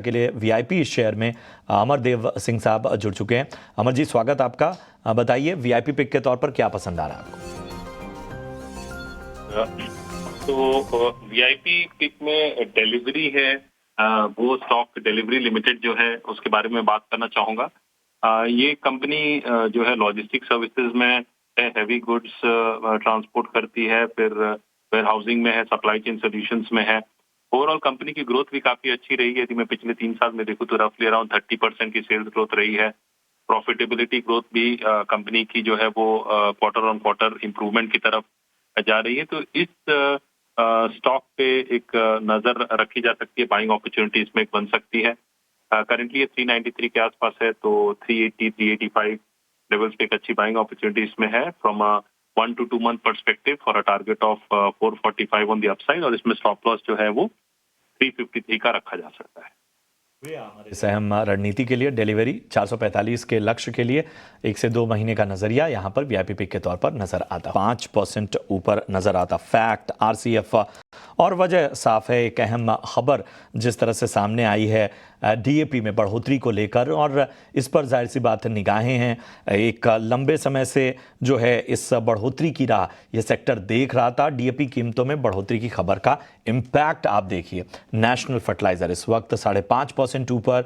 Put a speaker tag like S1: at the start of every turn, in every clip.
S1: के लिए VIP share में अमरदेव सिंह साहब जुड़ चुके हैं। अमर जी, स्वागत आपका। बताइए वीआईपी पिक के तौर पर क्या पसंद आ रहा है आपको?
S2: तो वीआईपी पिक में डिलीवरी है, वो स्टॉक डिलीवरी लिमिटेड जो है उसके बारे में बात करना चाहूंगा। ये कंपनी जो है लॉजिस्टिक सर्विसेज में है, हैवी गुड्स ट्रांसपोर्ट करती है, फिर वेयर हाउसिंग में है, सप्लाई चेन सॉल्यूशंस में है। ओवरऑल कंपनी की ग्रोथ भी काफी अच्छी रही है। यदि मैं पिछले 3 साल में देखूं तो रफली अराउंड 30% की सेल्स ग्रोथ रही है। प्रॉफिटेबिलिटी ग्रोथ भी कंपनी की जो है वो क्वार्टर ऑन क्वार्टर इंप्रूवमेंट की तरफ जा रही है। तो इस स्टॉक पे एक नजर रखी जा सकती है, बाइंग अपॉर्चुनिटी इसमें बन सकती है। करेंटली ये 393 के आसपास है, तो 380 385 लेवल्स पे एक अच्छी बाइंग अपॉर्चुनिटी इसमें है from 1 to 2 month perspective for a target of 445 on the upside, और इसमें स्टॉप लॉस जो है वो 353 का रखा जा सकता है।
S1: हमारे सहम रणनीति के लिए डिलीवरी 445 के लक्ष्य के लिए 1 से 2 महीने का नजरिया यहाँ पर वीआईपी पिक के तौर पर नजर आता। 5% ऊपर नजर आता फैक्ट आरसीएफ, और वजह साफ है, एक अहम खबर जिस तरह से सामने आई है डीएपी में बढ़ोतरी को लेकर, और इस पर जाहिर सी बात है निगाहें हैं। एक लंबे समय से जो है इस बढ़ोतरी की राह ये सेक्टर देख रहा था। डीएपी कीमतों में बढ़ोतरी की खबर का इम्पैक्ट आप देखिए। नेशनल फर्टिलाइजर इस वक्त 5.5% ऊपर,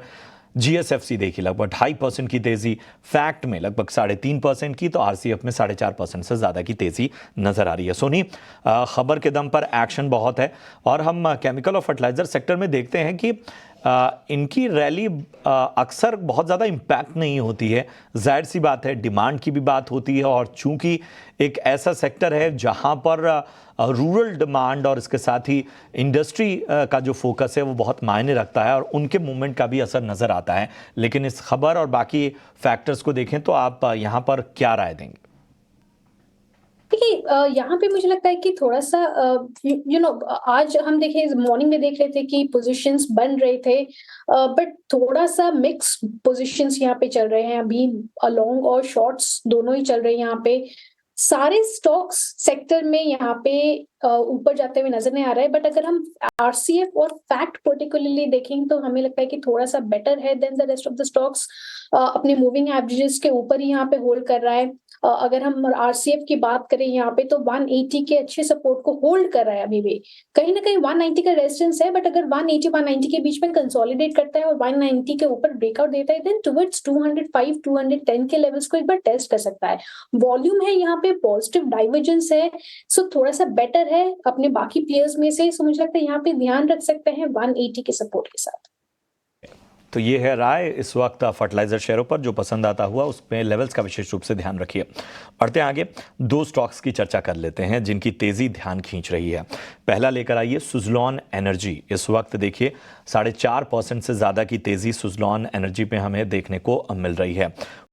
S1: जीएसएफसी देखिए लगभग 2.5% की तेजी, फैक्ट में लगभग 3.5% की, तो आरसीएफ में 4.5% से ज़्यादा की तेजी नजर आ रही है। सोनी, खबर के दम पर एक्शन बहुत है, और हम केमिकल और फर्टिलाइजर सेक्टर में देखते हैं कि इनकी रैली अक्सर बहुत ज़्यादा इम्पैक्ट नहीं होती है। जाहिर सी बात है डिमांड की भी बात होती है, और चूंकि एक ऐसा सेक्टर है जहां पर रूरल डिमांड और इसके साथ ही इंडस्ट्री का जो फोकस है वो बहुत मायने रखता है, और उनके मूवमेंट का भी असर नज़र आता है। लेकिन इस खबर और बाकी फैक्टर्स को देखें तो आप यहाँ पर क्या राय देंगे?
S3: देखिए, यहाँ पे मुझे लगता है कि थोड़ा सा आज हम देखें, मॉर्निंग में देख रहे थे कि पोजीशंस बन रहे थे, बट थोड़ा सा मिक्स पोजीशंस यहाँ पे चल रहे हैं अभी। लॉन्ग और शॉर्ट्स दोनों ही चल रहे हैं यहाँ पे। सारे स्टॉक्स सेक्टर में यहाँ पे ऊपर जाते हुए नजर नहीं आ रहा है, बट अगर हम आरसीएफ और फैक्ट पर्टिकुलरली देखें तो हमें लगता है कि थोड़ा सा बेटर है than the rest of the stocks. अपने मूविंग एवरेजेस के ऊपर ही यहाँ पे होल्ड कर रहा है। अगर हम आरसीएफ की बात करें यहाँ पे तो 180 के अच्छे सपोर्ट को होल्ड कर रहा है अभी भी। कहीं ना कहीं 190 का रेजिस्टेंस है, बट अगर 180 190 के बीच में कंसोलिडेट करता है और 190 के ऊपर ब्रेकआउट देता है, देन टुवर्ड्स 205 210 के लेवल्स को एक बार टेस्ट कर सकता है। वॉल्यूम है यहाँ पे, पॉजिटिव डाइवर्जेंस है, सो थोड़ा सा बेटर है अपने बाकी प्लेयर्स में से। सो मुझे लगता है यहाँ पे ध्यान रख सकते हैं 180 के सपोर्ट के साथ।
S1: तो ये है राय इस वक्त फर्टिलाइजर शेयरों पर। जो पसंद आता हुआ उसमें लेवल्स का विशेष रूप से ध्यान रखिए। बढ़ते हैं आगे, 2 स्टॉक्स की चर्चा कर लेते हैं जिनकी तेजी ध्यान खींच रही है। पहला लेकर आइए सुज़लॉन एनर्जी। इस वक्त देखिए 4.5% से ज़्यादा की तेजी सुज़लॉन एनर्जी पे हमें देखने को मिल रही है।